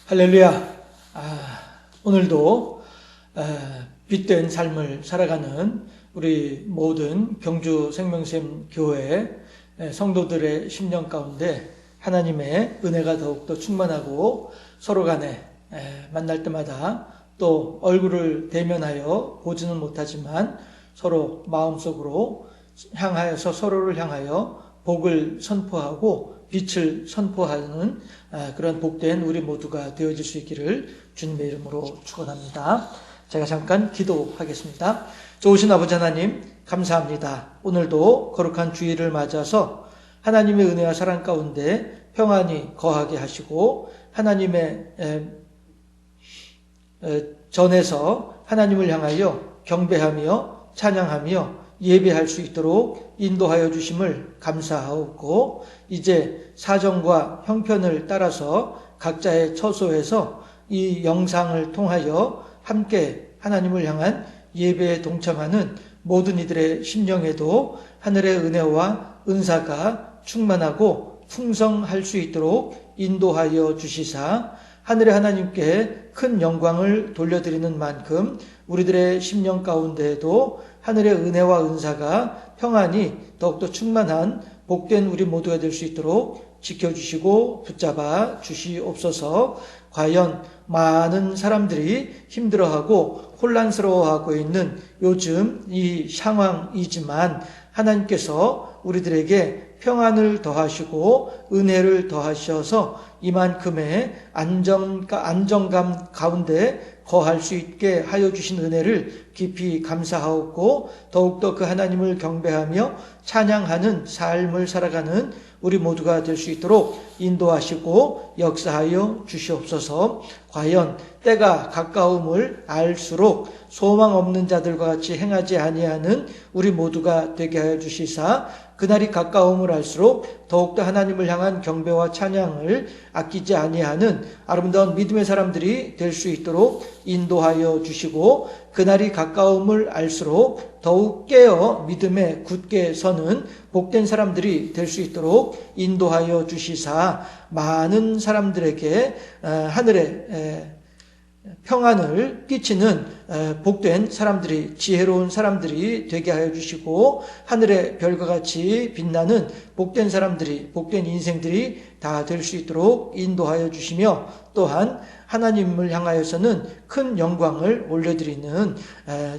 할렐루야. 오늘도 빛된 삶을 살아가는 우리 모든 경주 생명샘 교회 성도들의 심령 가운데 하나님의 은혜가 더욱더 충만하고 서로 간에 만날 때마다 또 얼굴을 대면하여 보지는 못하지만 서로 마음속으로 향하여서 서로를 향하여 복을 선포하고 빛을 선포하는 그런 복된 우리 모두가 되어질 수 있기를 주님의 이름으로 축원합니다. 제가 잠깐 기도하겠습니다. 좋으신 아버지 하나님 감사합니다. 오늘도 거룩한 주일을 맞아서 하나님의 은혜와 사랑 가운데 평안히 거하게 하시고 하나님의 전에서 하나님을 향하여 경배하며 찬양하며 예배할 수 있도록 인도하여 주심을 감사하옵고 이제 사정과 형편을 따라서 각자의 처소에서 이 영상을 통하여 함께 하나님을 향한 예배에 동참하는 모든 이들의 심령에도 하늘의 은혜와 은사가 충만하고 풍성할 수 있도록 인도하여 주시사 하늘의 하나님께 큰 영광을 돌려드리는 만큼 우리들의 심령 가운데에도 하늘의 은혜와 은사가 평안히 더욱더 충만한 복된 우리 모두가 될 수 있도록 지켜주시고 붙잡아 주시옵소서. 과연 많은 사람들이 힘들어하고 혼란스러워하고 있는 요즘 이 상황이지만 하나님께서 우리들에게 평안을 더하시고 은혜를 더하셔서 이만큼의 안정감 가운데 거할 수 있게 하여 주신 은혜를 깊이 감사하옵고 더욱더 그 하나님을 경배하며 찬양하는 삶을 살아가는 우리 모두가 될 수 있도록 인도하시고 역사하여 주시옵소서. 과연 때가 가까움을 알수록 소망 없는 자들과 같이 행하지 아니하는 우리 모두가 되게 하여 주시사 그날이 가까움을 알수록 더욱더 하나님을 향한 경배와 찬양을 아끼지 아니하는 아름다운 믿음의 사람들이 될 수 있도록 인도하여 주시고 그날이 가까움을 알수록 더욱 깨어 믿음에 굳게 서는 복된 사람들이 될 수 있도록 인도하여 주시사 많은 사람들에게 하늘의 평안을 끼치는 복된 사람들이 지혜로운 사람들이 되게 하여 주시고 하늘의 별과 같이 빛나는 복된 사람들이 복된 인생들이 다 될 수 있도록 인도하여 주시며 또한 하나님을 향하여서는 큰 영광을 올려드리는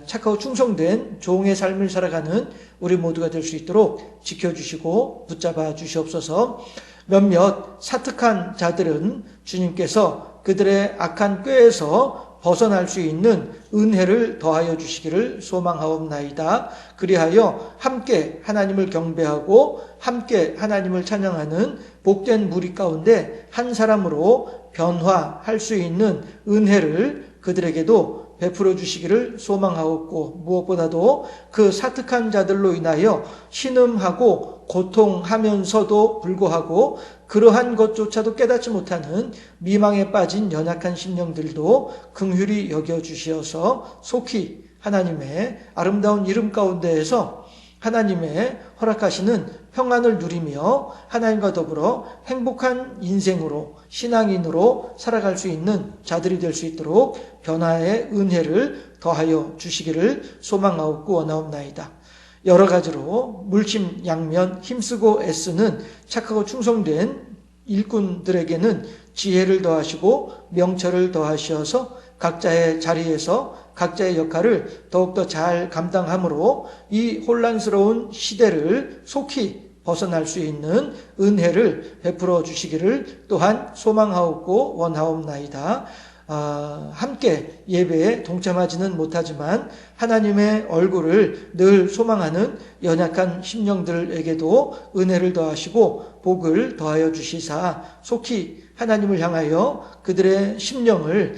착하고 충성된 종의 삶을 살아가는 우리 모두가 될 수 있도록 지켜주시고 붙잡아 주시옵소서. 몇몇 사특한 자들은 주님께서 그들의 악한 꾀에서 벗어날 수 있는 은혜를 더하여 주시기를 소망하옵나이다. 그리하여 함께 하나님을 경배하고 함께 하나님을 찬양하는 복된 무리 가운데 한 사람으로 변화할 수 있는 은혜를 그들에게도 베풀어 주시기를 소망하옵고 무엇보다도 그 사특한 자들로 인하여 신음하고 고통하면서도 불구하고 그러한 것조차도 깨닫지 못하는 미망에 빠진 연약한 심령들도 긍휼히 여겨주시어서 속히 하나님의 아름다운 이름 가운데에서 하나님의 허락하시는 평안을 누리며 하나님과 더불어 행복한 인생으로 신앙인으로 살아갈 수 있는 자들이 될 수 있도록 변화의 은혜를 더하여 주시기를 소망하옵고 원하옵나이다. 여러 가지로 물심양면 힘쓰고 애쓰는 착하고 충성된 일꾼들에게는 지혜를 더하시고 명철을 더하셔서 각자의 자리에서 각자의 역할을 더욱더 잘 감당함으로 이 혼란스러운 시대를 속히 벗어날 수 있는 은혜를 베풀어 주시기를 또한 소망하옵고 원하옵나이다. 함께 예배에 동참하지는 못하지만 하나님의 얼굴을 늘 소망하는 연약한 심령들에게도 은혜를 더하시고 복을 더하여 주시사 속히 하나님을 향하여 그들의 심령을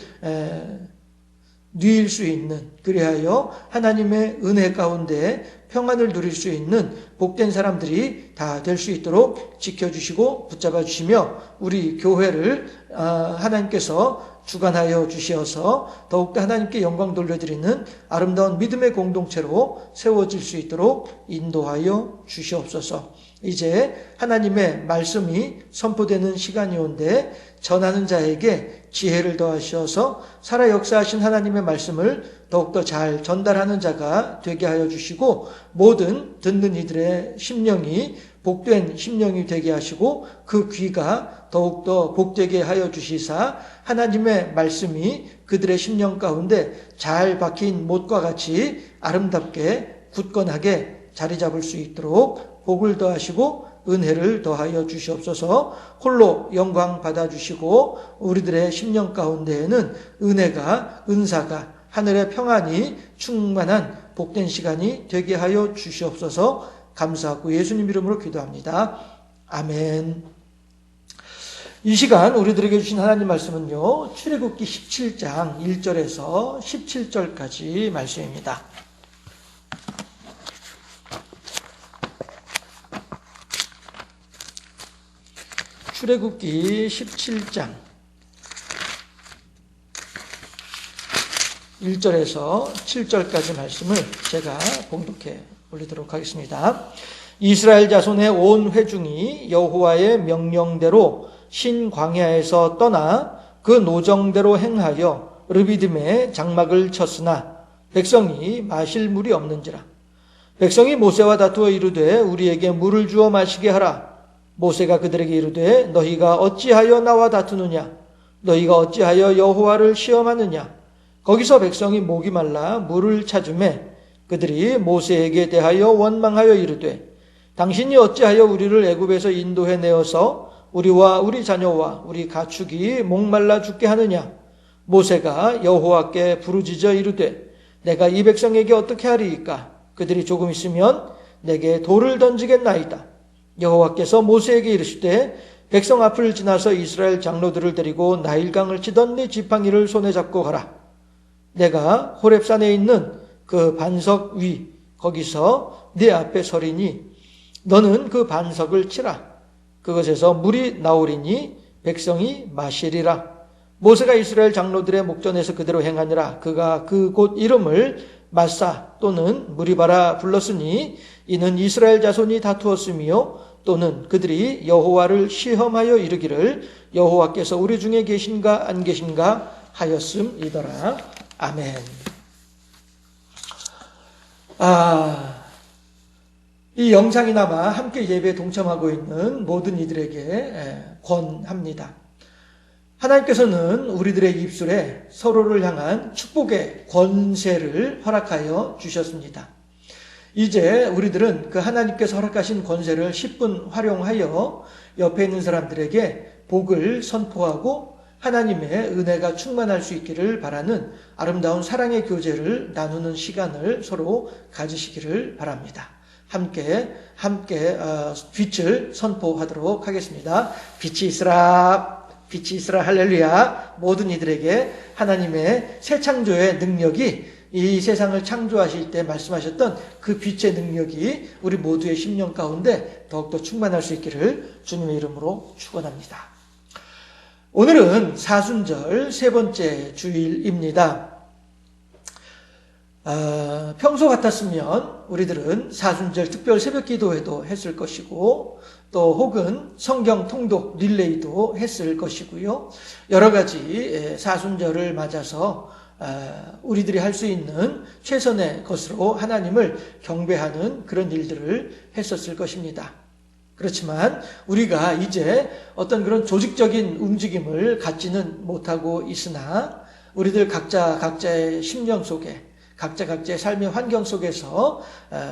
누일 수 있는 그리하여 하나님의 은혜 가운데 평안을 누릴 수 있는 복된 사람들이 다 될 수 있도록 지켜주시고 붙잡아 주시며 우리 교회를 하나님께서 주관하여 주시어서 더욱더 하나님께 영광 돌려드리는 아름다운 믿음의 공동체로 세워질 수 있도록 인도하여 주시옵소서. 이제 하나님의 말씀이 선포되는 시간이 온데 전하는 자에게 지혜를 더하셔서 살아 역사하신 하나님의 말씀을 더욱더 잘 전달하는 자가 되게 하여 주시고 모든 듣는 이들의 심령이 복된 심령이 되게 하시고 그 귀가 더욱더 복되게 하여 주시사 하나님의 말씀이 그들의 심령 가운데 잘 박힌 못과 같이 아름답게 굳건하게 자리 잡을 수 있도록 복을 더하시고 은혜를 더하여 주시옵소서. 홀로 영광 받아주시고 우리들의 심령 가운데에는 은혜가 은사가 하늘의 평안이 충만한 복된 시간이 되게 하여 주시옵소서. 감사하고 예수님 이름으로 기도합니다. 아멘. 이 시간 우리들에게 주신 하나님 말씀은요, 출애굽기 17장 1절에서 17절까지 말씀입니다. 출애굽기 17장 1절에서 7절까지 말씀을 제가 봉독해 올리도록 하겠습니다. 이스라엘 자손의 온 회중이 여호와의 명령대로 신광야에서 떠나 그 노정대로 행하여 르비딤에 장막을 쳤으나 백성이 마실 물이 없는지라. 백성이 모세와 다투어 이르되 우리에게 물을 주어 마시게 하라. 모세가 그들에게 이르되 너희가 어찌하여 나와 다투느냐? 너희가 어찌하여 여호와를 시험하느냐? 거기서 백성이 목이 말라 물을 찾으매 그들이 모세에게 대하여 원망하여 이르되 당신이 어찌하여 우리를 애굽에서 인도해 내어서 우리와 우리 자녀와 우리 가축이 목말라 죽게 하느냐? 모세가 여호와께 부르짖어 이르되 내가 이 백성에게 어떻게 하리이까? 그들이 조금 있으면 내게 돌을 던지겠나이다. 여호와께서 모세에게 이르시되 백성 앞을 지나서 이스라엘 장로들을 데리고 나일강을 치던 네 지팡이를 손에 잡고 가라. 내가 호렙산에 있는 그 반석 위 거기서 네 앞에 서리니 너는 그 반석을 치라. 그것에서 물이 나오리니 백성이 마시리라. 모세가 이스라엘 장로들의 목전에서 그대로 행하니라. 그가 그 곳 이름을 마사 또는 무리바라 불렀으니 이는 이스라엘 자손이 다투었으며 또는 그들이 여호와를 시험하여 이르기를 여호와께서 우리 중에 계신가 안 계신가 하였음이더라. 아멘. 이 영상이나마 함께 예배에 동참하고 있는 모든 이들에게 권합니다. 하나님께서는 우리들의 입술에 서로를 향한 축복의 권세를 허락하여 주셨습니다. 이제 우리들은 그 하나님께서 허락하신 권세를 10분 활용하여 옆에 있는 사람들에게 복을 선포하고 하나님의 은혜가 충만할 수 있기를 바라는 아름다운 사랑의 교제를 나누는 시간을 서로 가지시기를 바랍니다. 함께 빛을 선포하도록 하겠습니다. 빛이 있으라. 빛이 있으라. 할렐루야. 모든 이들에게 하나님의 새 창조의 능력이 이 세상을 창조하실 때 말씀하셨던 그 빛의 능력이 우리 모두의 심령 가운데 더욱더 충만할 수 있기를 주님의 이름으로 축원합니다. 오늘은 사순절 세 번째 주일입니다. 평소 같았으면 우리들은 사순절 특별 새벽 기도회도 했을 것이고 또 혹은 성경 통독 릴레이도 했을 것이고요. 여러 가지 사순절을 맞아서 우리들이 할 수 있는 최선의 것으로 하나님을 경배하는 그런 일들을 했었을 것입니다. 그렇지만 우리가 이제 어떤 그런 조직적인 움직임을 갖지는 못하고 있으나 우리들 각자의 심령 속에 각자의 삶의 환경 속에서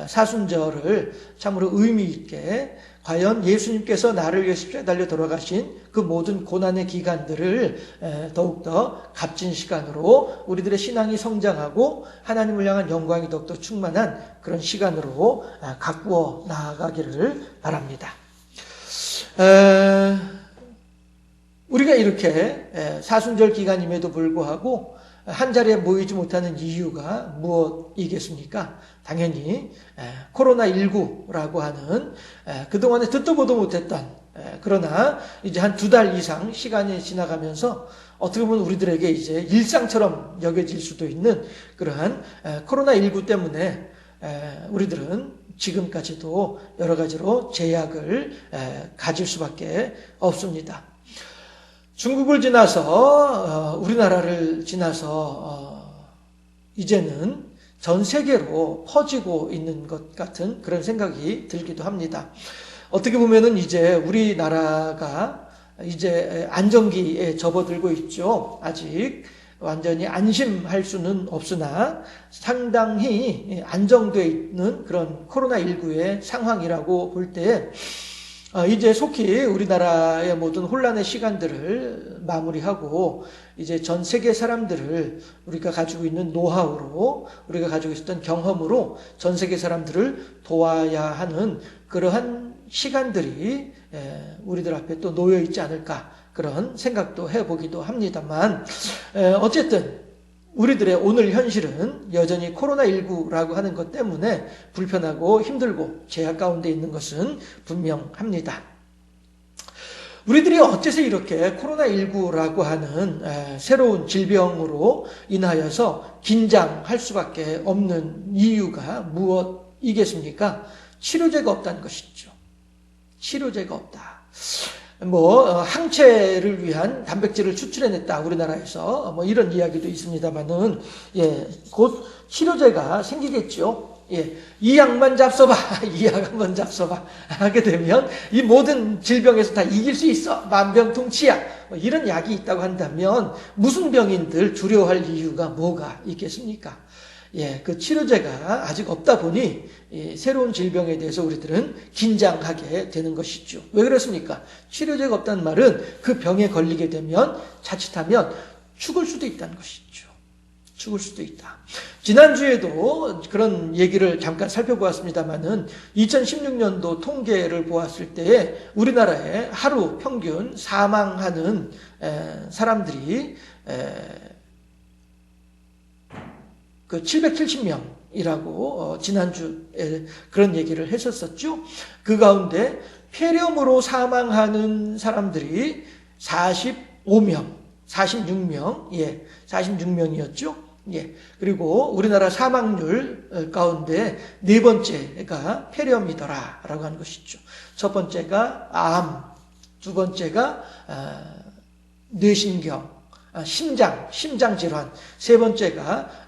사순절을 참으로 의미 있게 과연 예수님께서 나를 위해 십자가에 달려 돌아가신 그 모든 고난의 기간들을 더욱더 값진 시간으로 우리들의 신앙이 성장하고 하나님을 향한 영광이 더욱더 충만한 그런 시간으로 가꾸어 나아가기를 바랍니다. 우리가 이렇게 사순절 기간임에도 불구하고 한 자리에 모이지 못하는 이유가 무엇이겠습니까? 당연히 코로나19라고 하는 그동안에 듣도 보도 못했던 그러나 이제 한 2달 이상 시간이 지나가면서 어떻게 보면 우리들에게 이제 일상처럼 여겨질 수도 있는 그러한 코로나19 때문에 우리들은 지금까지도 여러 가지로 제약을 가질 수밖에 없습니다. 중국을 지나서 우리나라를 지나서 이제는 전 세계로 퍼지고 있는 것 같은 그런 생각이 들기도 합니다. 어떻게 보면은 이제 우리나라가 이제 안정기에 접어들고 있죠. 아직 완전히 안심할 수는 없으나 상당히 안정되어 있는 그런 코로나19의 상황이라고 볼 때 이제 속히 우리나라의 모든 혼란의 시간들을 마무리하고 이제 전 세계 사람들을 우리가 가지고 있는 노하우로 우리가 가지고 있었던 경험으로 전 세계 사람들을 도와야 하는 그러한 시간들이 우리들 앞에 또 놓여 있지 않을까 그런 생각도 해보기도 합니다만 어쨌든 우리들의 오늘 현실은 여전히 코로나19라고 하는 것 때문에 불편하고 힘들고 제약 가운데 있는 것은 분명합니다. 우리들이 어째서 이렇게 코로나19라고 하는 새로운 질병으로 인하여서 긴장할 수밖에 없는 이유가 무엇이겠습니까? 치료제가 없다는 것이죠. 치료제가 없다. 항체를 위한 단백질을 추출해냈다 우리나라에서 이런 이야기도 있습니다만은 곧 치료제가 생기겠죠. 이 약만 잡숴봐, 이 약 한번 잡숴봐 하게 되면 이 모든 질병에서 다 이길 수 있어, 만병통치약 이런 약이 있다고 한다면 무슨 병인들 두려워할 이유가 뭐가 있겠습니까? 그 치료제가 아직 없다 보니 새로운 질병에 대해서 우리들은 긴장하게 되는 것이죠. 왜 그렇습니까? 치료제가 없다는 말은 그 병에 걸리게 되면 자칫하면 죽을 수도 있다는 것이죠. 죽을 수도 있다. 지난주에도 그런 얘기를 잠깐 살펴보았습니다만은 2016년도 통계를 보았을 때 우리나라에 하루 평균 사망하는 사람들이 770명이라고 지난주에 그런 얘기를 했었었죠. 그 가운데 폐렴으로 사망하는 사람들이 46명, 46명이었죠. 그리고 우리나라 사망률 가운데 네 번째가 폐렴이더라라고 하는 것이죠. 첫 번째가 암, 두 번째가 뇌신경, 심장 질환, 세 번째가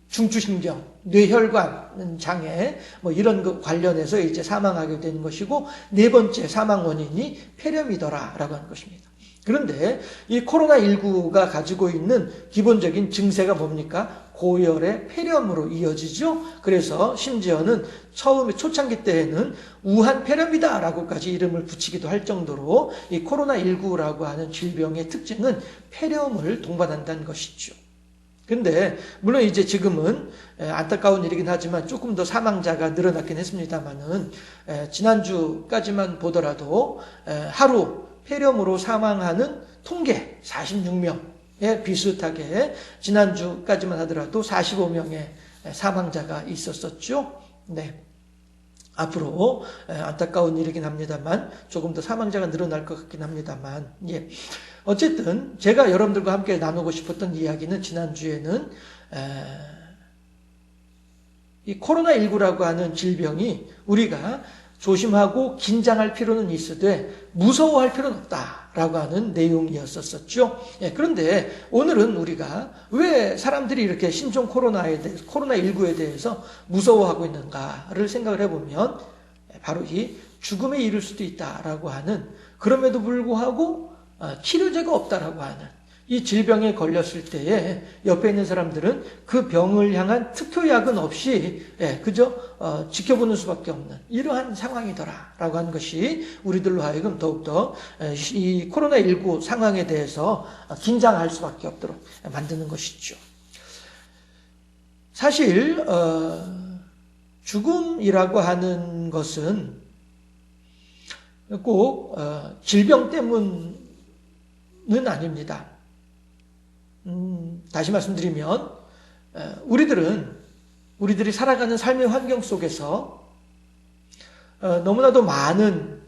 중추신경, 뇌혈관 장애 이런 거 관련해서 이제 사망하게 되는 것이고 네 번째 사망 원인이 폐렴이더라라고 하는 것입니다. 그런데 이 코로나19가 가지고 있는 기본적인 증세가 뭡니까? 고열의 폐렴으로 이어지죠. 그래서 심지어는 처음에 초창기 때에는 우한 폐렴이다라고까지 이름을 붙이기도 할 정도로 이 코로나19라고 하는 질병의 특징은 폐렴을 동반한다는 것이죠. 근데 물론 이제 지금은 안타까운 일이긴 하지만 조금 더 사망자가 늘어났긴 했습니다만은 지난주까지만 보더라도 하루 폐렴으로 사망하는 통계 46명에 비슷하게 지난주까지만 하더라도 45명의 사망자가 있었었죠. 앞으로 안타까운 일이긴 합니다만 조금 더 사망자가 늘어날 것 같긴 합니다만 어쨌든 제가 여러분들과 함께 나누고 싶었던 이야기는 지난주에는 이 코로나19라고 하는 질병이 우리가 조심하고 긴장할 필요는 있으되 무서워할 필요는 없다라고 하는 내용이었었죠. 그런데 오늘은 우리가 왜 사람들이 이렇게 신종 코로나19에 대해서 무서워하고 있는가를 생각을 해보면 바로 이 죽음에 이를 수도 있다라고 하는 그럼에도 불구하고 치료제가 없다라고 하는 이 질병에 걸렸을 때에 옆에 있는 사람들은 그 병을 향한 특효약은 없이 그저 지켜보는 수밖에 없는 이러한 상황이더라라고 하는 것이 우리들로 하여금 더욱더 이 코로나19 상황에 대해서 긴장할 수밖에 없도록 만드는 것이죠. 사실 죽음이라고 하는 것은 꼭 질병 때문은 아닙니다. 다시 말씀드리면 우리들이 살아가는 삶의 환경 속에서 너무나도 많은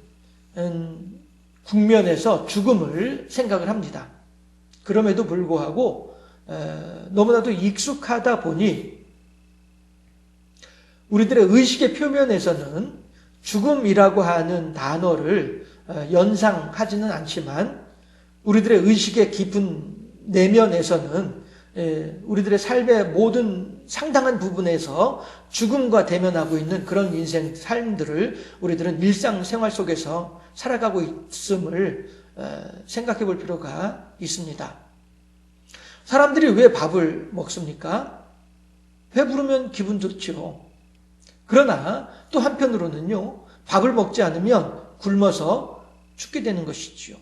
국면에서 죽음을 생각을 합니다. 그럼에도 불구하고 너무나도 익숙하다 보니 우리들의 의식의 표면에서는 죽음이라고 하는 단어를 연상하지는 않지만 우리들의 의식의 깊은 내면에서는 우리들의 삶의 모든 상당한 부분에서 죽음과 대면하고 있는 그런 인생 삶들을 우리들은 일상생활 속에서 살아가고 있음을 생각해 볼 필요가 있습니다. 사람들이 왜 밥을 먹습니까? 배부르면 기분 좋죠. 그러나 또 한편으로는요, 밥을 먹지 않으면 굶어서 죽게 되는 것이지요.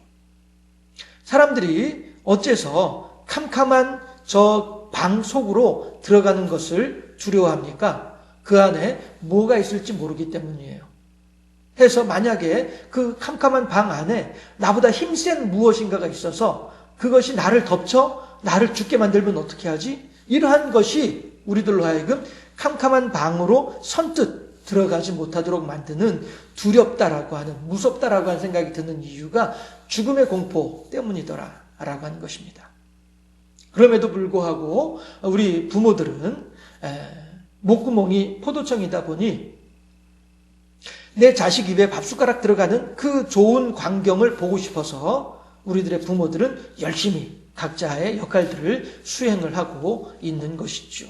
사람들이 어째서 캄캄한 저 방 속으로 들어가는 것을 두려워합니까? 그 안에 뭐가 있을지 모르기 때문이에요. 해서 만약에 그 캄캄한 방 안에 나보다 힘센 무엇인가가 있어서 그것이 나를 덮쳐 나를 죽게 만들면 어떻게 하지? 이러한 것이 우리들로 하여금 캄캄한 방으로 선뜻 들어가지 못하도록 만드는 두렵다라고 하는, 무섭다라고 하는 생각이 드는 이유가 죽음의 공포 때문이더라라고 하는 것입니다. 그럼에도 불구하고 우리 부모들은 목구멍이 포도청이다 보니 내 자식 입에 밥숟가락 들어가는 그 좋은 광경을 보고 싶어서 우리들의 부모들은 열심히 각자의 역할들을 수행을 하고 있는 것이죠.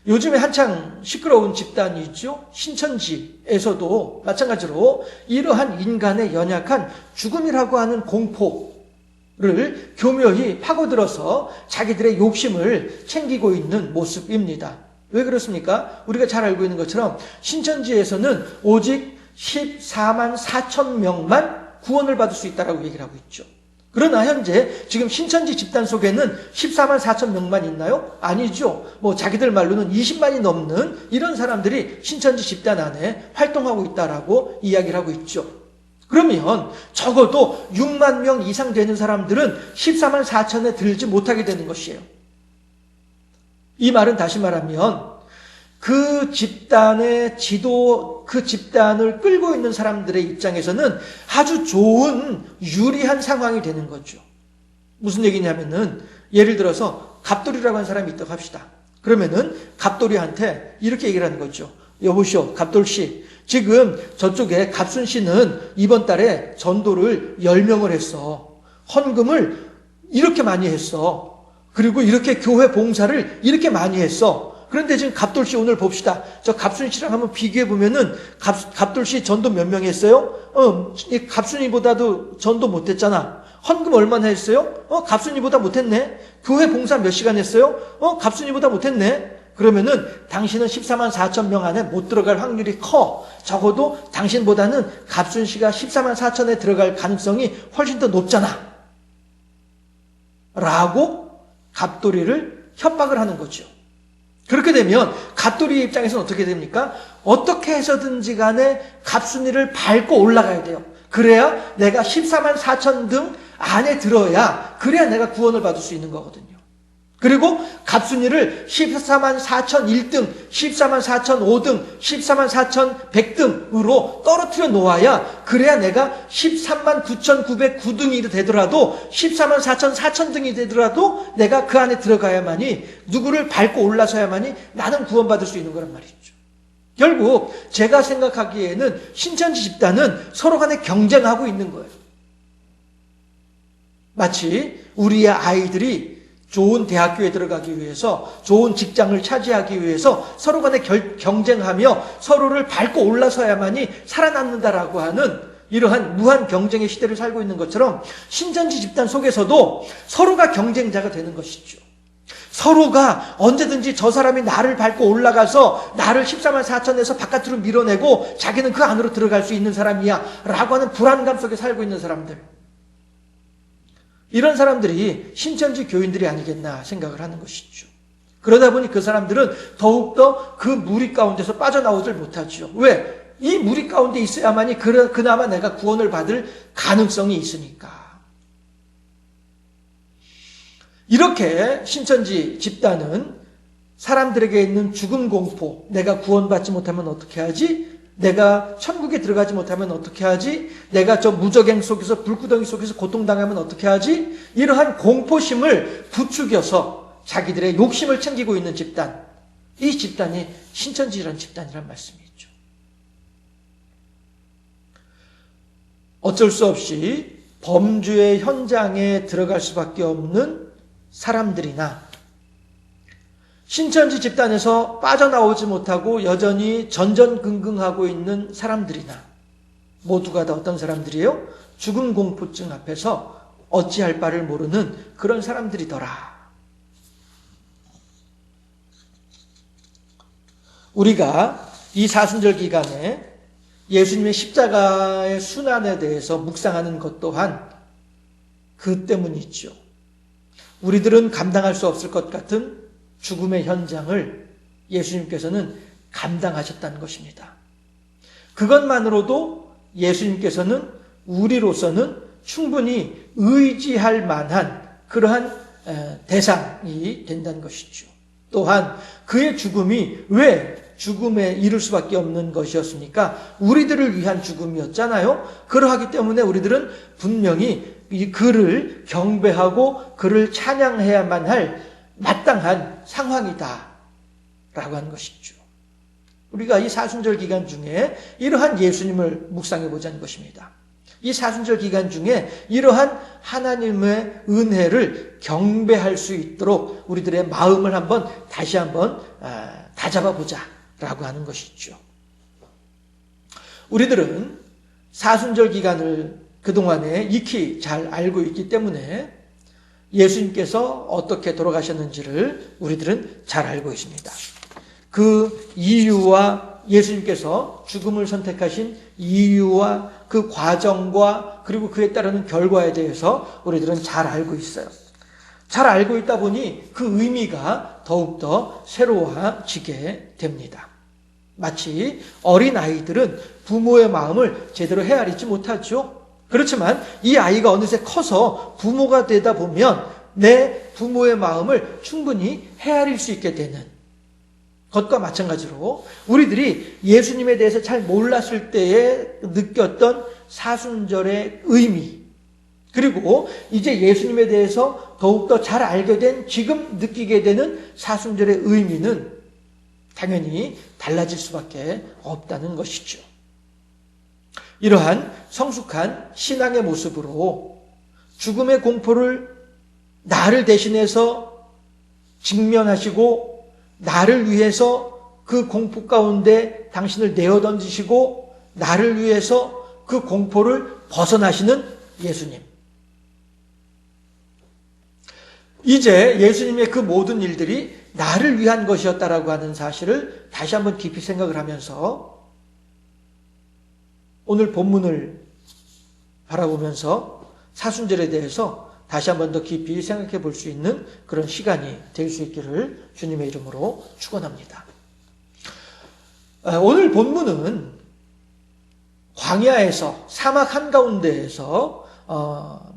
요즘에 한창 시끄러운 집단이 있죠. 신천지에서도 마찬가지로 이러한 인간의 연약한 죽음이라고 하는 공포를 교묘히 파고들어서 자기들의 욕심을 챙기고 있는 모습입니다. 왜 그렇습니까? 우리가 잘 알고 있는 것처럼 신천지에서는 오직 14만 4천 명만 구원을 받을 수 있다고 얘기를 하고 있죠. 그러나 현재 지금 신천지 집단 속에는 14만 4천 명만 있나요? 아니죠. 자기들 말로는 20만이 넘는 이런 사람들이 신천지 집단 안에 활동하고 있다라고 이야기를 하고 있죠. 그러면 적어도 6만 명 이상 되는 사람들은 14만 4천에 들지 못하게 되는 것이에요. 이 말은 다시 말하면 그 집단의 지도, 그 집단을 끌고 있는 사람들의 입장에서는 아주 좋은 유리한 상황이 되는 거죠. 무슨 얘기냐면은 예를 들어서 갑돌이라고 하는 사람이 있다고 합시다. 그러면은 갑돌이한테 이렇게 얘기를 하는 거죠. 여보시오, 갑돌씨. 지금 저쪽에 갑순씨는 이번 달에 전도를 10명을 했어. 헌금을 이렇게 많이 했어. 그리고 이렇게 교회 봉사를 이렇게 많이 했어. 그런데 지금 갑돌씨 오늘 봅시다. 저 갑순씨랑 한번 비교해보면은 갑돌씨 전도 몇 명 했어요? 갑순이보다도 전도 못했잖아. 헌금 얼마나 했어요? 갑순이보다 못했네. 교회 봉사 몇 시간 했어요? 갑순이보다 못했네. 그러면은 당신은 14만 4천 명 안에 못 들어갈 확률이 커. 적어도 당신보다는 갑순씨가 14만 4천에 들어갈 가능성이 훨씬 더 높잖아. 라고 갑돌이를 협박을 하는 거죠. 그렇게 되면 갑돌이의 입장에서는 어떻게 됩니까? 어떻게 해서든지 간에 갑순이를 밟고 올라가야 돼요. 그래야 내가 14만 4천 등 안에 들어야 그래야 내가 구원을 받을 수 있는 거거든요. 그리고 갑순이를 14만 4천 1등, 14만 4천 5등, 14만 4천 100등으로 떨어뜨려 놓아야 그래야 내가 13만 9천 909등이 되더라도 14만 4천 4천등이 되더라도 내가 그 안에 들어가야만이 누구를 밟고 올라서야만이 나는 구원받을 수 있는 거란 말이죠. 결국 제가 생각하기에는 신천지 집단은 서로 간에 경쟁하고 있는 거예요. 마치 우리의 아이들이 좋은 대학교에 들어가기 위해서 좋은 직장을 차지하기 위해서 서로 간에 경쟁하며 서로를 밟고 올라서야만이 살아남는다라고 하는 이러한 무한 경쟁의 시대를 살고 있는 것처럼 신천지 집단 속에서도 서로가 경쟁자가 되는 것이죠. 서로가 언제든지 저 사람이 나를 밟고 올라가서 나를 14만 4천에서 바깥으로 밀어내고 자기는 그 안으로 들어갈 수 있는 사람이야 라고 하는 불안감 속에 살고 있는 사람들, 이런 사람들이 신천지 교인들이 아니겠나 생각을 하는 것이죠. 그러다 보니 그 사람들은 더욱더 그 무리 가운데서 빠져나오질 못하죠. 왜? 이 무리 가운데 있어야만이 그나마 내가 구원을 받을 가능성이 있으니까. 이렇게 신천지 집단은 사람들에게 있는 죽음 공포, 내가 구원받지 못하면 어떻게 하지? 내가 천국에 들어가지 못하면 어떻게 하지? 내가 저 무저갱 속에서 불구덩이 속에서 고통당하면 어떻게 하지? 이러한 공포심을 부추겨서 자기들의 욕심을 챙기고 있는 집단, 이 집단이 신천지라는 집단이란 말씀이죠. 어쩔 수 없이 범죄의 현장에 들어갈 수밖에 없는 사람들이나 신천지 집단에서 빠져나오지 못하고 여전히 전전긍긍하고 있는 사람들이나 모두가 다 어떤 사람들이에요? 죽음 공포증 앞에서 어찌할 바를 모르는 그런 사람들이더라. 우리가 이 사순절 기간에 예수님의 십자가의 순환에 대해서 묵상하는 것 또한 그 때문이죠. 우리들은 감당할 수 없을 것 같은 죽음의 현장을 예수님께서는 감당하셨다는 것입니다. 그것만으로도 예수님께서는 우리로서는 충분히 의지할 만한 그러한 대상이 된다는 것이죠. 또한 그의 죽음이 왜 죽음에 이를 수밖에 없는 것이었습니까? 우리들을 위한 죽음이었잖아요. 그러하기 때문에 우리들은 분명히 이 그를 경배하고 그를 찬양해야만 할 마땅한 상황이다 라고 하는 것이죠. 우리가 이 사순절 기간 중에 이러한 예수님을 묵상해 보자는 것입니다. 이 사순절 기간 중에 이러한 하나님의 은혜를 경배할 수 있도록 우리들의 마음을 다시 한번 다잡아 보자 라고 하는 것이죠. 우리들은 사순절 기간을 그동안에 익히 잘 알고 있기 때문에 예수님께서 어떻게 돌아가셨는지를 우리들은 잘 알고 있습니다. 그 이유와 예수님께서 죽음을 선택하신 이유와 그 과정과 그리고 그에 따르는 결과에 대해서 우리들은 잘 알고 있어요. 잘 알고 있다 보니 그 의미가 더욱더 새로워지게 됩니다. 마치 어린아이들은 부모의 마음을 제대로 헤아리지 못하죠. 그렇지만 이 아이가 어느새 커서 부모가 되다 보면 내 부모의 마음을 충분히 헤아릴 수 있게 되는 것과 마찬가지로 우리들이 예수님에 대해서 잘 몰랐을 때에 느꼈던 사순절의 의미, 그리고 이제 예수님에 대해서 더욱더 잘 알게 된 지금 느끼게 되는 사순절의 의미는 당연히 달라질 수밖에 없다는 것이죠. 이러한 성숙한 신앙의 모습으로 죽음의 공포를 나를 대신해서 직면하시고 나를 위해서 그 공포 가운데 당신을 내어 던지시고 나를 위해서 그 공포를 벗어나시는 예수님. 이제 예수님의 그 모든 일들이 나를 위한 것이었다라고 하는 사실을 다시 한번 깊이 생각을 하면서 오늘 본문을 바라보면서 사순절에 대해서 다시 한번 더 깊이 생각해 볼 수 있는 그런 시간이 될 수 있기를 주님의 이름으로 축원합니다. 오늘 본문은 광야에서 사막 한가운데에서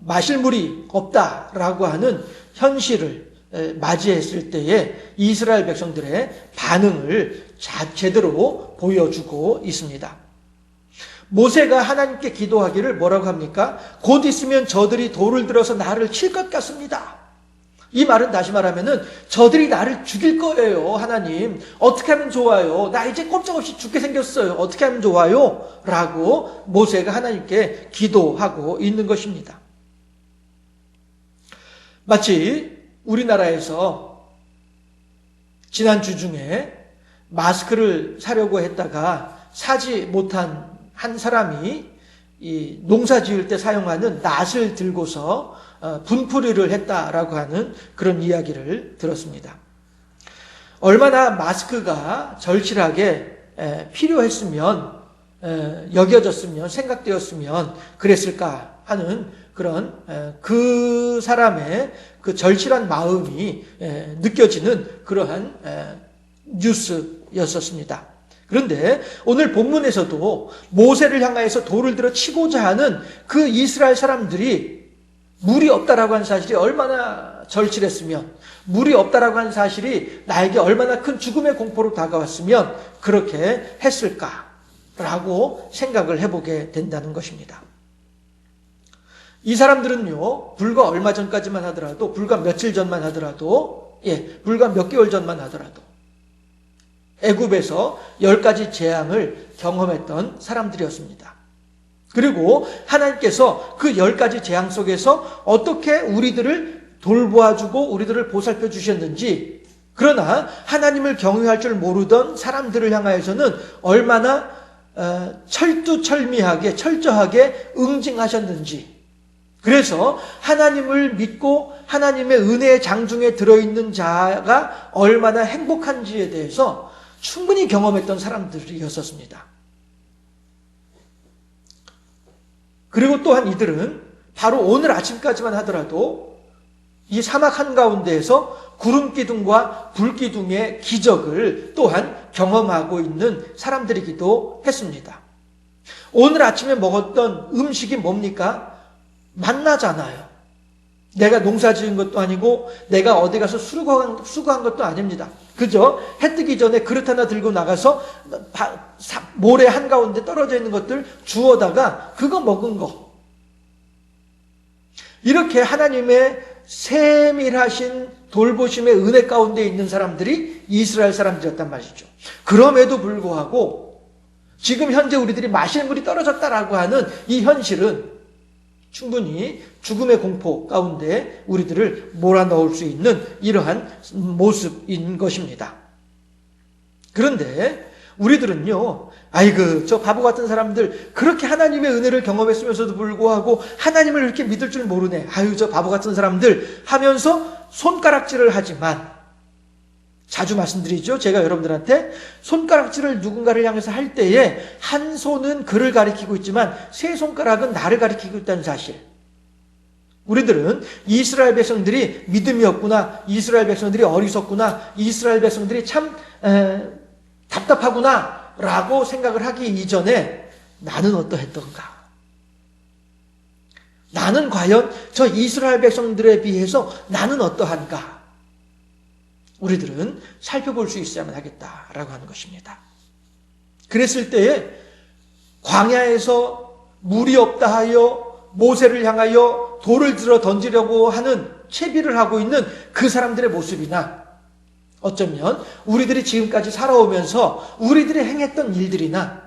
마실 물이 없다라고 하는 현실을 맞이했을 때에 이스라엘 백성들의 반응을 제대로 보여주고 있습니다. 모세가 하나님께 기도하기를 뭐라고 합니까? 곧 있으면 저들이 돌을 들어서 나를 칠 것 같습니다. 이 말은 다시 말하면은 저들이 나를 죽일 거예요. 하나님 어떻게 하면 좋아요? 나 이제 꼼짝없이 죽게 생겼어요. 어떻게 하면 좋아요? 라고 모세가 하나님께 기도하고 있는 것입니다. 마치 우리나라에서 지난주 중에 마스크를 사려고 했다가 사지 못한 한 사람이 이 농사 지을 때 사용하는 낫을 들고서 분풀이를 했다라고 하는 그런 이야기를 들었습니다. 얼마나 마스크가 절실하게 필요했으면 여겨졌으면 생각되었으면 그랬을까 하는 그런 그 사람의 그 절실한 마음이 느껴지는 그러한 뉴스였었습니다. 그런데 오늘 본문에서도 모세를 향하여서 돌을 들어 치고자 하는 그 이스라엘 사람들이 물이 없다라고 하는 사실이 얼마나 절실했으면, 물이 없다라고 하는 사실이 나에게 얼마나 큰 죽음의 공포로 다가왔으면 그렇게 했을까? 라고 생각을 해보게 된다는 것입니다. 이 사람들은요, 불과 얼마 전까지만 하더라도, 불과 며칠 전만 하더라도, 불과 몇 개월 전만 하더라도 애굽에서 10가지 재앙을 경험했던 사람들이었습니다. 그리고 하나님께서 그 10가지 재앙 속에서 어떻게 우리들을 돌보아주고 우리들을 보살펴 주셨는지, 그러나 하나님을 경외할 줄 모르던 사람들을 향하여서는 얼마나 철두철미하게 철저하게 응징하셨는지, 그래서 하나님을 믿고 하나님의 은혜의 장중에 들어있는 자가 얼마나 행복한지에 대해서 충분히 경험했던 사람들이었습니다. 그리고 또한 이들은 바로 오늘 아침까지만 하더라도 이 사막 한가운데에서 구름기둥과 불기둥의 기적을 또한 경험하고 있는 사람들이기도 했습니다. 오늘 아침에 먹었던 음식이 뭡니까? 만나잖아요. 내가 농사 지은 것도 아니고 내가 어디 가서 수고한 것도 아닙니다. 그저 해 뜨기 전에 그릇 하나 들고 나가서 모래 한가운데 떨어져 있는 것들 주워다가 그거 먹은 거. 이렇게 하나님의 세밀하신 돌보심의 은혜 가운데 있는 사람들이 이스라엘 사람들이었단 말이죠. 그럼에도 불구하고 지금 현재 우리들이 마실 물이 떨어졌다라고 하는 이 현실은 충분히 죽음의 공포 가운데 우리들을 몰아넣을 수 있는 이러한 모습인 것입니다. 그런데 우리들은요, 아이고 저 바보 같은 사람들 그렇게 하나님의 은혜를 경험했으면서도 불구하고 하나님을 이렇게 믿을 줄 모르네, 아유 저 바보 같은 사람들 하면서 손가락질을 하지만, 자주 말씀드리죠. 제가 여러분들한테 손가락질을 누군가를 향해서 할 때에 한 손은 그를 가리키고 있지만 세 손가락은 나를 가리키고 있다는 사실. 우리들은 이스라엘 백성들이 믿음이 없구나, 이스라엘 백성들이 어리석구나, 이스라엘 백성들이 참 답답하구나 라고 생각을 하기 이전에 나는 어떠했던가? 나는 과연 저 이스라엘 백성들에 비해서 나는 어떠한가? 우리들은 살펴볼 수 있어야만 하겠다라고 하는 것입니다. 그랬을 때에 광야에서 물이 없다 하여 모세를 향하여 돌을 들어 던지려고 하는 채비를 하고 있는 그 사람들의 모습이나, 어쩌면 우리들이 지금까지 살아오면서 우리들이 행했던 일들이나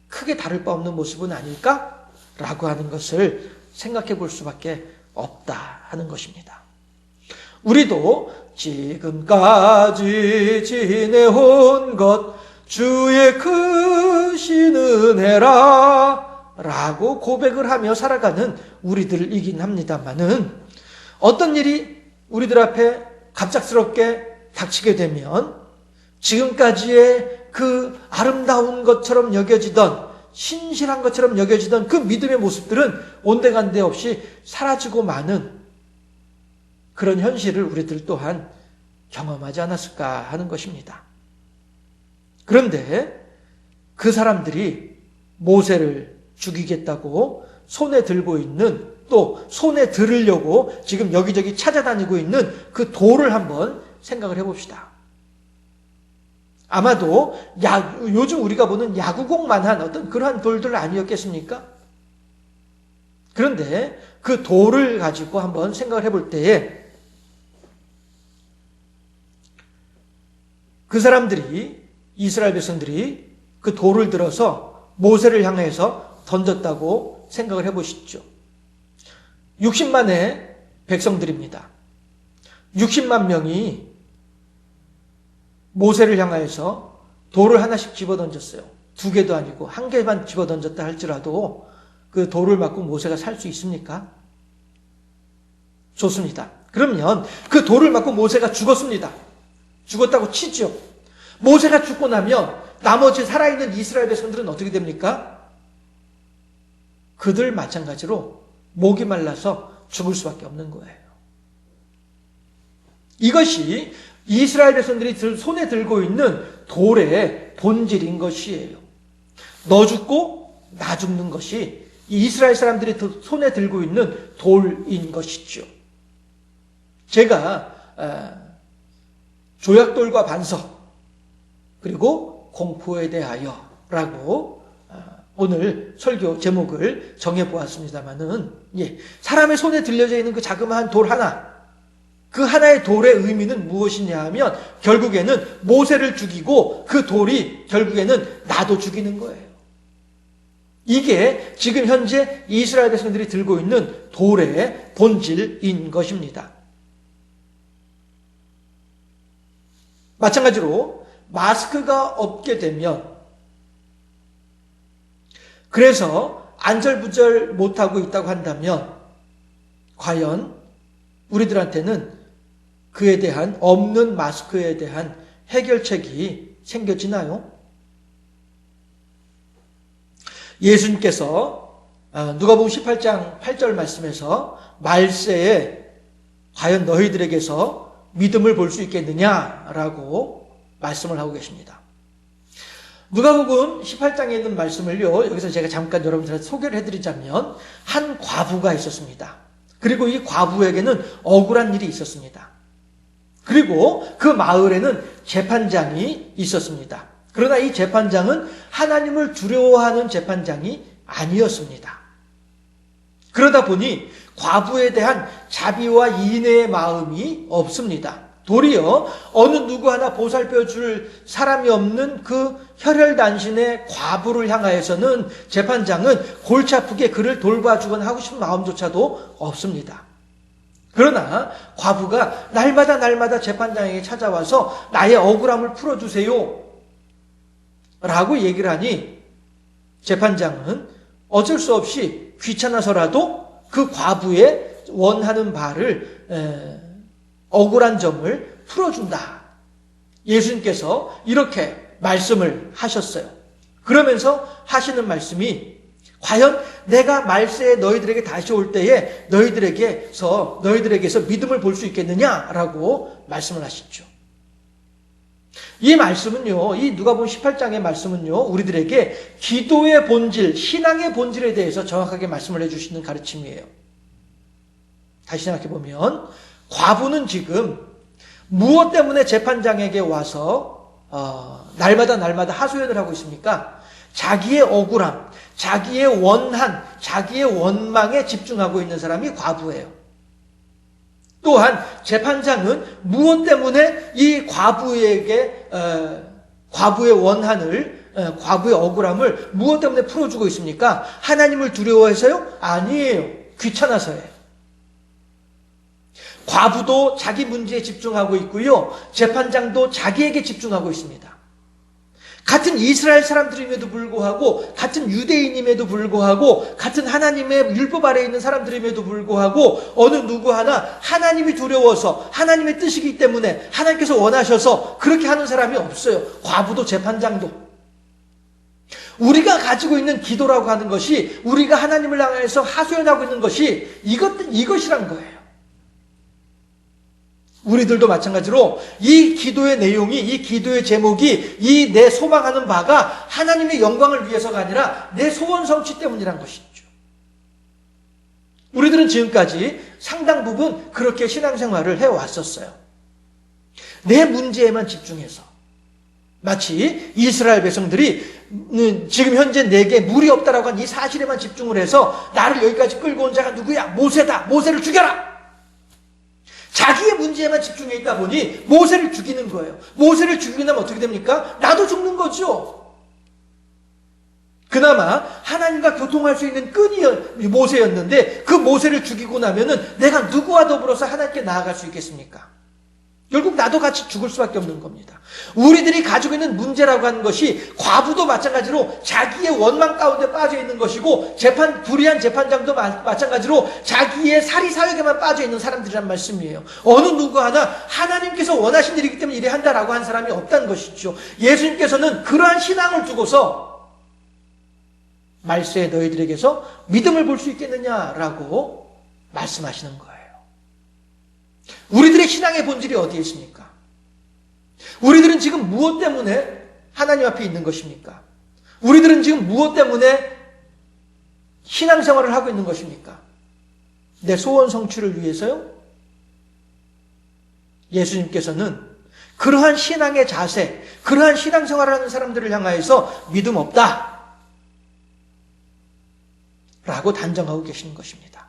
크게 다를 바 없는 모습은 아닐까라고 하는 것을 생각해 볼 수밖에 없다 하는 것입니다. 우리도 지금까지 지내온 것 주의 크신 은혜라 라고 고백을 하며 살아가는 우리들이긴 합니다만은, 어떤 일이 우리들 앞에 갑작스럽게 닥치게 되면 지금까지의 그 아름다운 것처럼 여겨지던, 신실한 것처럼 여겨지던 그 믿음의 모습들은 온데간데 없이 사라지고 마는 그런 현실을 우리들 또한 경험하지 않았을까 하는 것입니다. 그런데 그 사람들이 모세를 죽이겠다고 손에 들고 있는, 또 손에 들으려고 지금 여기저기 찾아다니고 있는 그 돌을 한번 생각을 해봅시다. 아마도 요즘 우리가 보는 야구공만한 어떤 그러한 돌들 아니었겠습니까? 그런데 그 돌을 가지고 한번 생각을 해볼 때에 그 사람들이, 이스라엘 백성들이 그 돌을 들어서 모세를 향해서 던졌다고 생각을 해보시죠. 60만의 백성들입니다. 60만 명이 모세를 향하여서 돌을 하나씩 집어던졌어요. 2개도 아니고 1개만 집어던졌다 할지라도 그 돌을 맞고 모세가 살 수 있습니까? 좋습니다. 그러면 그 돌을 맞고 모세가 죽었습니다. 죽었다고 치죠. 모세가 죽고 나면 나머지 살아있는 이스라엘 백성들은 어떻게 됩니까? 그들 마찬가지로 목이 말라서 죽을 수밖에 없는 거예요. 이것이 이스라엘 백성들이 손에 들고 있는 돌의 본질인 것이에요. 너 죽고 나 죽는 것이 이스라엘 사람들이 손에 들고 있는 돌인 것이죠. 제가 조약돌과 반석 그리고 공포에 대하여 라고 오늘 설교 제목을 정해보았습니다마는, 사람의 손에 들려져 있는 그 자그마한 돌 하나, 그 하나의 돌의 의미는 무엇이냐 하면 결국에는 모세를 죽이고 그 돌이 결국에는 나도 죽이는 거예요. 이게 지금 현재 이스라엘 백성들이 들고 있는 돌의 본질인 것입니다. 마찬가지로 마스크가 없게 되면, 그래서 안절부절 못하고 있다고 한다면 과연 우리들한테는 그에 대한, 없는 마스크에 대한 해결책이 생겨지나요? 예수님께서 누가복음 18장 8절 말씀에서 말세에 과연 너희들에게서 믿음을 볼 수 있겠느냐라고 말씀을 하고 계십니다. 누가복음 18장에 있는 말씀을요, 여기서 제가 잠깐 여러분들한테 소개를 해드리자면, 한 과부가 있었습니다. 그리고 이 과부에게는 억울한 일이 있었습니다. 그리고 그 마을에는 재판장이 있었습니다. 그러나 이 재판장은 하나님을 두려워하는 재판장이 아니었습니다. 그러다 보니 과부에 대한 자비와 인애의 마음이 없습니다. 도리어 어느 누구 하나 보살펴줄 사람이 없는 그 혈혈단신의 과부를 향하여서는 재판장은 골치 아프게 그를 돌봐주거나 하고 싶은 마음조차도 없습니다. 그러나 과부가 날마다 재판장에게 찾아와서 나의 억울함을 풀어주세요 라고 얘기를 하니 재판장은 어쩔 수 없이 귀찮아서라도 그 과부의 원하는 바를, 억울한 점을 풀어준다. 예수님께서 이렇게 말씀을 하셨어요. 그러면서 하시는 말씀이, 과연 내가 말세에 너희들에게 다시 올 때에 너희들에게서 믿음을 볼 수 있겠느냐라고 말씀을 하시죠. 이 말씀은요, 이 누가복음 18장의 말씀은요, 우리들에게 기도의 본질, 신앙의 본질에 대해서 정확하게 말씀을 해주시는 가르침이에요. 다시 생각해 보면 과부는 지금 무엇 때문에 재판장에게 와서 날마다 하소연을 하고 있습니까? 자기의 억울함, 자기의 원한, 자기의 원망에 집중하고 있는 사람이 과부예요. 또한 재판장은 무엇 때문에 이 과부에게 과부의 원한을, 과부의 억울함을 무엇 때문에 풀어주고 있습니까? 하나님을 두려워해서요? 아니에요. 귀찮아서예요. 과부도 자기 문제에 집중하고 있고요, 재판장도 자기에게 집중하고 있습니다. 같은 이스라엘 사람들임에도 불구하고, 같은 유대인임에도 불구하고, 같은 하나님의 율법 아래에 있는 사람들임에도 불구하고, 어느 누구 하나 하나님이 두려워서, 하나님의 뜻이기 때문에, 하나님께서 원하셔서 그렇게 하는 사람이 없어요. 과부도 재판장도. 우리가 가지고 있는 기도라고 하는 것이, 우리가 하나님을 향해서 하소연하고 있는 것이 이것이란 거예요. 우리들도 마찬가지로 이 기도의 내용이, 이 기도의 제목이, 이 내 소망하는 바가 하나님의 영광을 위해서가 아니라 내 소원 성취 때문이란 것이죠. 우리들은 지금까지 상당 부분 그렇게 신앙생활을 해왔었어요. 내 문제에만 집중해서. 마치 이스라엘 백성들이 지금 현재 내게 물이 없다라고 한 이 사실에만 집중을 해서, 나를 여기까지 끌고 온 자가 누구야? 모세다. 모세를 죽여라. 자기의 문제에만 집중해 있다 보니 모세를 죽이는 거예요. 모세를 죽이고 나면 어떻게 됩니까? 나도 죽는 거죠. 그나마 하나님과 교통할 수 있는 끈이 모세였는데, 그 모세를 죽이고 나면은 내가 누구와 더불어서 하나님께 나아갈 수 있겠습니까? 결국 나도 같이 죽을 수밖에 없는 겁니다. 우리들이 가지고 있는 문제라고 하는 것이, 과부도 마찬가지로 자기의 원망 가운데 빠져 있는 것이고, 불의한 재판장도 마찬가지로 자기의 사리사욕에만 빠져 있는 사람들이란 말씀이에요. 어느 누구 하나 하나님께서 원하신 일이기 때문에 이래 한다라고 한 사람이 없다는 것이죠. 예수님께서는 그러한 신앙을 두고서 말세에 너희들에게서 믿음을 볼 수 있겠느냐라고 말씀하시는 거예요. 우리들의 신앙의 본질이 어디에 있습니까? 우리들은 지금 무엇 때문에 하나님 앞에 있는 것입니까? 우리들은 지금 무엇 때문에 신앙생활을 하고 있는 것입니까? 내 소원 성취를 위해서요? 예수님께서는 그러한 신앙의 자세, 그러한 신앙생활을 하는 사람들을 향하여서 믿음 없다, 라고 단정하고 계시는 것입니다.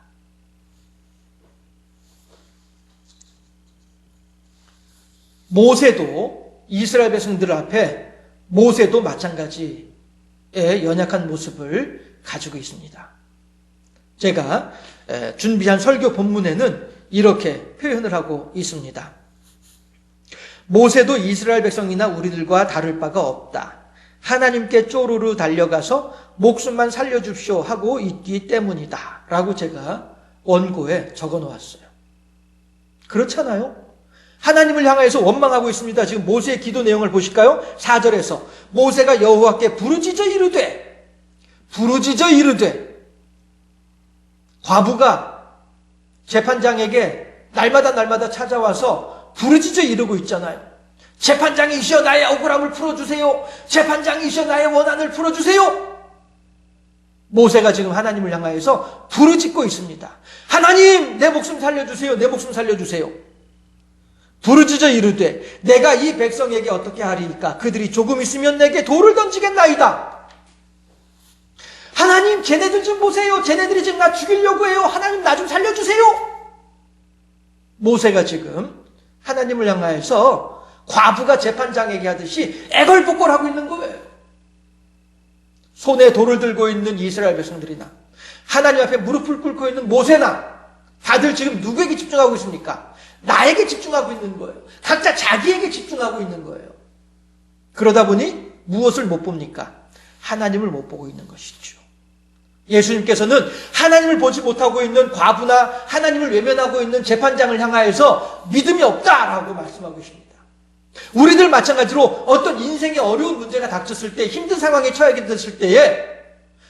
모세도 이스라엘 백성들 앞에 모세도 마찬가지의 연약한 모습을 가지고 있습니다. 제가 준비한 설교 본문에는 이렇게 표현을 하고 있습니다. 모세도 이스라엘 백성이나 우리들과 다를 바가 없다. 하나님께 쪼르르 달려가서 목숨만 살려줍시오 하고 있기 때문이다. 라고 제가 원고에 적어 놓았어요. 그렇잖아요? 하나님을 향해서 원망하고 있습니다. 지금 모세의 기도 내용을 보실까요? 4절에서 모세가 여호와께 부르짖어 이르되 과부가 재판장에게 날마다 찾아와서 부르짖어 이르고 있잖아요. 재판장이시여 나의 억울함을 풀어주세요. 재판장이시여 나의 원한을 풀어주세요. 모세가 지금 하나님을 향하여서 부르짖고 있습니다. 하나님 내 목숨 살려주세요. 내 목숨 살려주세요. 부르짖어 이르되 내가 이 백성에게 어떻게 하리이까? 그들이 조금 있으면 내게 돌을 던지겠나이다. 하나님 쟤네들 좀 보세요. 쟤네들이 지금 나 죽이려고 해요. 하나님 나 좀 살려주세요. 모세가 지금 하나님을 향하여서 과부가 재판장에게 하듯이 애걸복걸하고 있는 거예요. 손에 돌을 들고 있는 이스라엘 백성들이나 하나님 앞에 무릎을 꿇고 있는 모세나 다들 지금 누구에게 집중하고 있습니까? 나에게 집중하고 있는 거예요. 각자 자기에게 집중하고 있는 거예요. 그러다 보니 무엇을 못 봅니까? 하나님을 못 보고 있는 것이죠. 예수님께서는 하나님을 보지 못하고 있는 과부나 하나님을 외면하고 있는 재판장을 향하여서 믿음이 없다라고 말씀하고 계십니다. 우리들 마찬가지로 어떤 인생의 어려운 문제가 닥쳤을 때, 힘든 상황에 처하게 됐을 때에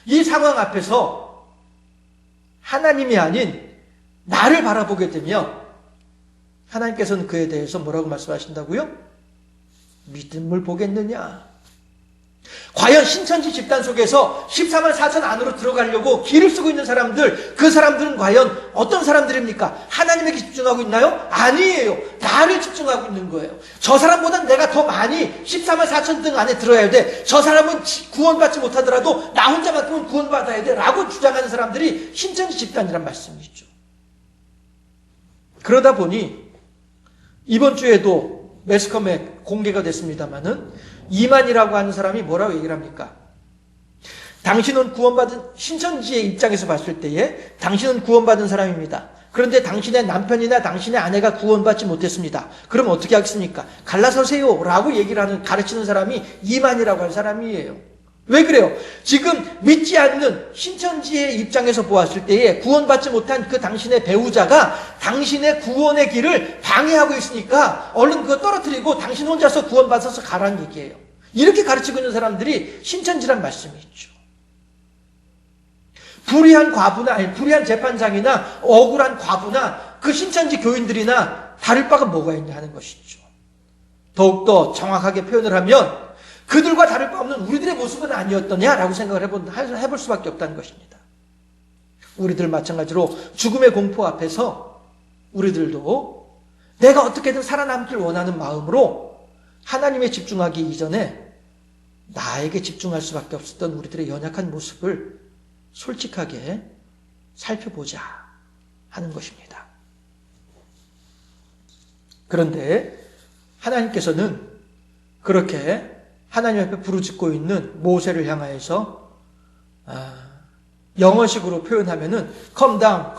이 상황 앞에서 하나님이 아닌 나를 바라보게 되면 하나님께서는 그에 대해서 뭐라고 말씀하신다고요? 믿음을 보겠느냐? 과연 신천지 집단 속에서 14만 4천 안으로 들어가려고 길을 쓰고 있는 사람들, 그 사람들은 과연 어떤 사람들입니까? 하나님에게 집중하고 있나요? 아니에요. 나를 집중하고 있는 거예요. 저 사람보단 내가 더 많이 14만 4천 등 안에 들어야 돼. 저 사람은 구원받지 못하더라도 나 혼자만큼은 구원받아야 돼. 라고 주장하는 사람들이 신천지 집단이란 말씀이죠. 그러다 보니 이번 주에도 매스컴에 공개가 됐습니다마는 이만이라고 하는 사람이 뭐라고 얘기를 합니까? 당신은 구원받은, 신천지의 입장에서 봤을 때에 당신은 구원받은 사람입니다. 그런데 당신의 남편이나 당신의 아내가 구원받지 못했습니다. 그럼 어떻게 하겠습니까? 갈라서세요 라고 얘기를 하는, 가르치는 사람이 이만이라고 하는 사람이에요. 왜 그래요? 지금 믿지 않는 신천지의 입장에서 보았을 때에 구원받지 못한 그 당신의 배우자가 당신의 구원의 길을 방해하고 있으니까 얼른 그거 떨어뜨리고 당신 혼자서 구원받아서 가라는 얘기예요. 이렇게 가르치고 있는 사람들이 신천지란 말씀이 있죠. 불의한 과부나, 아니 불의한 재판장이나 억울한 과부나 그 신천지 교인들이나 다를 바가 뭐가 있냐 하는 것이죠. 더욱더 정확하게 표현을 하면 그들과 다를 바 없는 우리들의 모습은 아니었더냐라고 생각을 해볼 수밖에 없다는 것입니다. 우리들 마찬가지로 죽음의 공포 앞에서 우리들도 내가 어떻게든 살아남길 원하는 마음으로 하나님에 집중하기 이전에 나에게 집중할 수밖에 없었던 우리들의 연약한 모습을 솔직하게 살펴보자 하는 것입니다. 그런데 하나님께서는 그렇게 하나님 앞에 부르짖고 있는 모세를 향하여서 영어식으로 표현하면은 calm down,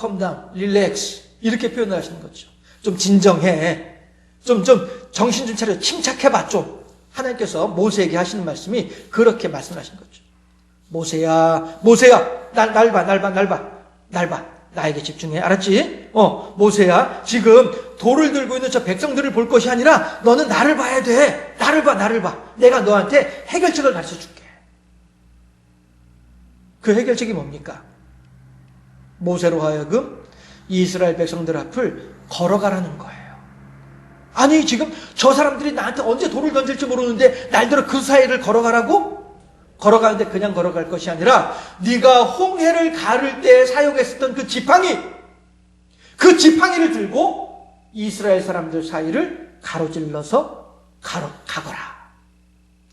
relax 이렇게 표현을 하시는 거죠. 좀 진정해. 좀 정신 좀 차려. 침착해봐 좀. 하나님께서 모세에게 하시는 말씀이 그렇게 말씀하신 거죠. 모세야 날 봐. 나에게 집중해. 알았지? 모세야 지금 돌을 들고 있는 저 백성들을 볼 것이 아니라 너는 나를 봐야 돼. 나를 봐. 내가 너한테 해결책을 가르쳐 줄게. 그 해결책이 뭡니까? 모세로 하여금 이스라엘 백성들 앞을 걸어가라는 거예요. 아니 지금 저 사람들이 나한테 언제 돌을 던질지 모르는데 날들어 그 사이를 걸어가라고? 걸어가는데 그냥 걸어갈 것이 아니라 네가 홍해를 가를 때 사용했었던 그 지팡이를 들고 이스라엘 사람들 사이를 가로질러서 가거라.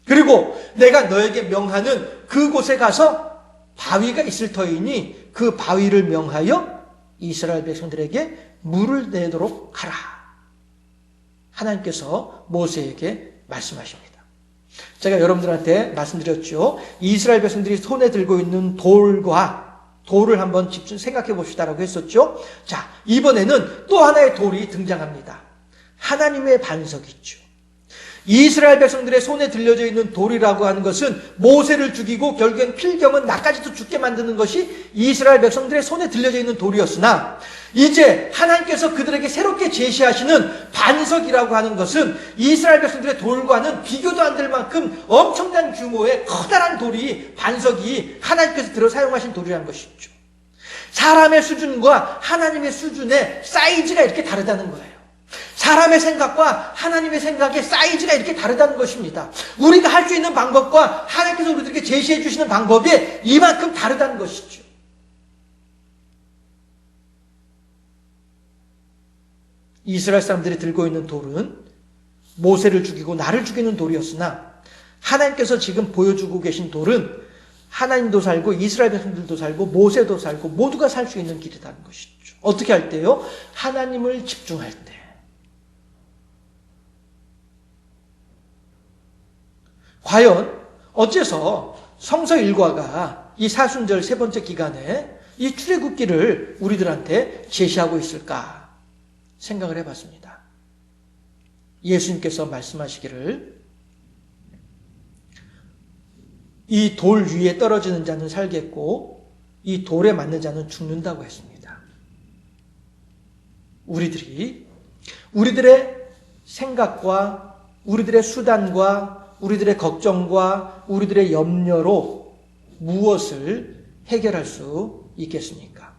그리고 내가 너에게 명하는 그곳에 가서 바위가 있을 터이니 그 바위를 명하여 이스라엘 백성들에게 물을 내도록 하라. 하나님께서 모세에게 말씀하십니다. 제가 여러분들한테 말씀드렸죠. 이스라엘 백성들이 손에 들고 있는 돌을 한번 집중 생각해 봅시다라고 했었죠. 자, 이번에는 또 하나의 돌이 등장합니다. 하나님의 반석이죠. 이스라엘 백성들의 손에 들려져 있는 돌이라고 하는 것은 모세를 죽이고 결국엔 필경은 나까지도 죽게 만드는 것이 이스라엘 백성들의 손에 들려져 있는 돌이었으나 이제 하나님께서 그들에게 새롭게 제시하시는 반석이라고 하는 것은 이스라엘 백성들의 돌과는 비교도 안 될 만큼 엄청난 규모의 커다란 돌이 반석이 하나님께서 들어 사용하신 돌이라는 것이죠. 사람의 수준과 하나님의 수준의 사이즈가 이렇게 다르다는 거예요. 사람의 생각과 하나님의 생각의 사이즈가 이렇게 다르다는 것입니다. 우리가 할 수 있는 방법과 하나님께서 우리들에게 제시해 주시는 방법이 이만큼 다르다는 것이죠. 이스라엘 사람들이 들고 있는 돌은 모세를 죽이고 나를 죽이는 돌이었으나 하나님께서 지금 보여주고 계신 돌은 하나님도 살고 이스라엘 백성들도 살고 모세도 살고 모두가 살 수 있는 길이라는 것이죠. 어떻게 할 때요? 하나님을 집중할 때. 과연 어째서 성서 일과가 이 사순절 세 번째 기간에 이 출애굽기를 우리들한테 제시하고 있을까 생각을 해봤습니다. 예수님께서 말씀하시기를 이 돌 위에 떨어지는 자는 살겠고 이 돌에 맞는 자는 죽는다고 했습니다. 우리들의 생각과 우리들의 수단과 우리들의 걱정과 우리들의 염려로 무엇을 해결할 수 있겠습니까?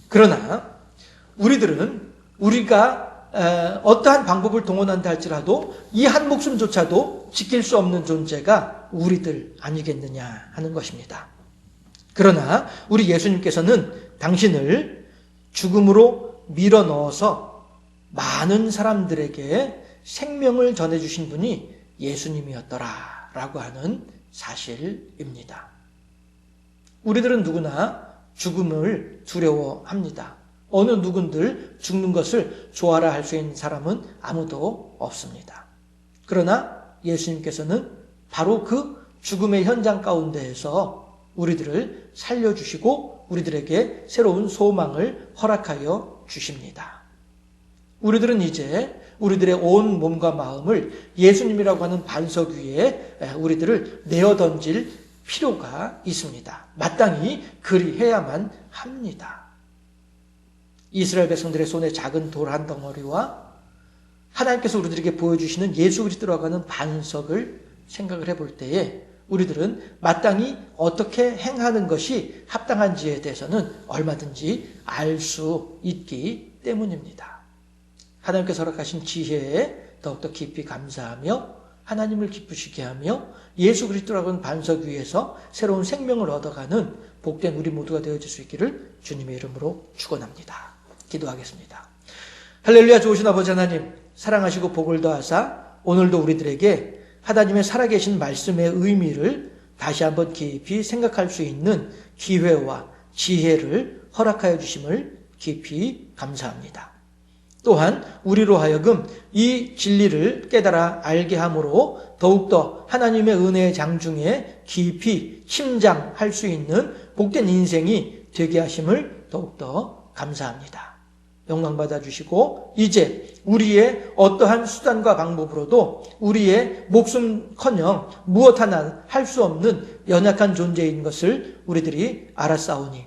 그러나 우리가 어떠한 방법을 동원한다 할지라도 이 한 목숨조차도 지킬 수 없는 존재가 우리들 아니겠느냐 하는 것입니다. 그러나 우리 예수님께서는 당신을 죽음으로 밀어넣어서 많은 사람들에게 생명을 전해주신 분이 예수님이었더라라고 하는 사실입니다. 우리들은 누구나 죽음을 두려워합니다. 어느 누군들 죽는 것을 좋아라 할 수 있는 사람은 아무도 없습니다. 그러나 예수님께서는 바로 그 죽음의 현장 가운데에서 우리들을 살려주시고 우리들에게 새로운 소망을 허락하여 주십니다. 우리들은 이제 우리들의 온 몸과 마음을 예수님이라고 하는 반석 위에 우리들을 내어 던질 필요가 있습니다. 마땅히 그리해야만 합니다. 이스라엘 백성들의 손에 작은 돌 한 덩어리와 하나님께서 우리들에게 보여주시는 예수 그리스도라고 하는 반석을 생각을 해볼 때에 우리들은 마땅히 어떻게 행하는 것이 합당한지에 대해서는 얼마든지 알 수 있기 때문입니다. 하나님께서 허락하신 지혜에 더욱더 깊이 감사하며 하나님을 기쁘시게 하며 예수 그리스도라고 하는 반석 위에서 새로운 생명을 얻어가는 복된 우리 모두가 되어질 수 있기를 주님의 이름으로 축원합니다. 기도하겠습니다. 할렐루야. 좋으신 아버지 하나님, 사랑하시고 복을 더하사 오늘도 우리들에게 하나님의 살아계신 말씀의 의미를 다시 한번 깊이 생각할 수 있는 기회와 지혜를 허락하여 주심을 깊이 감사합니다. 또한 우리로 하여금 이 진리를 깨달아 알게 함으로 더욱더 하나님의 은혜의 장중에 깊이 침장할 수 있는 복된 인생이 되게 하심을 더욱더 감사합니다. 영광 받아주시고 이제 우리의 어떠한 수단과 방법으로도 우리의 목숨커녕 무엇 하나 할 수 없는 연약한 존재인 것을 우리들이 알았사오니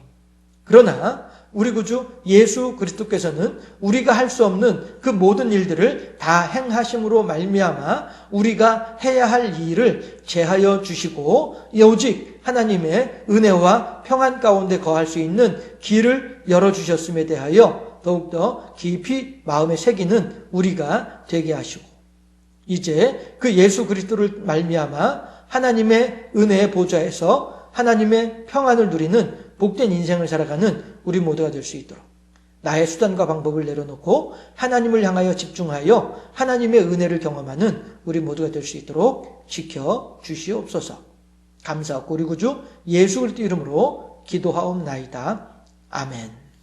그러나 우리 구주 예수 그리스도께서는 우리가 할 수 없는 그 모든 일들을 다 행하심으로 말미암아 우리가 해야 할 일을 제하여 주시고 오직 하나님의 은혜와 평안 가운데 거할 수 있는 길을 열어주셨음에 대하여 더욱더 깊이 마음에 새기는 우리가 되게 하시고 이제 그 예수 그리스도를 말미암아 하나님의 은혜의 보좌에서 하나님의 평안을 누리는 복된 인생을 살아가는 우리 모두가 될 수 있도록 나의 수단과 방법을 내려놓고 하나님을 향하여 집중하여 하나님의 은혜를 경험하는 우리 모두가 될 수 있도록 지켜주시옵소서. 감사하고 우리 구주 예수 그리스도 이름으로 기도하옵나이다. 아멘.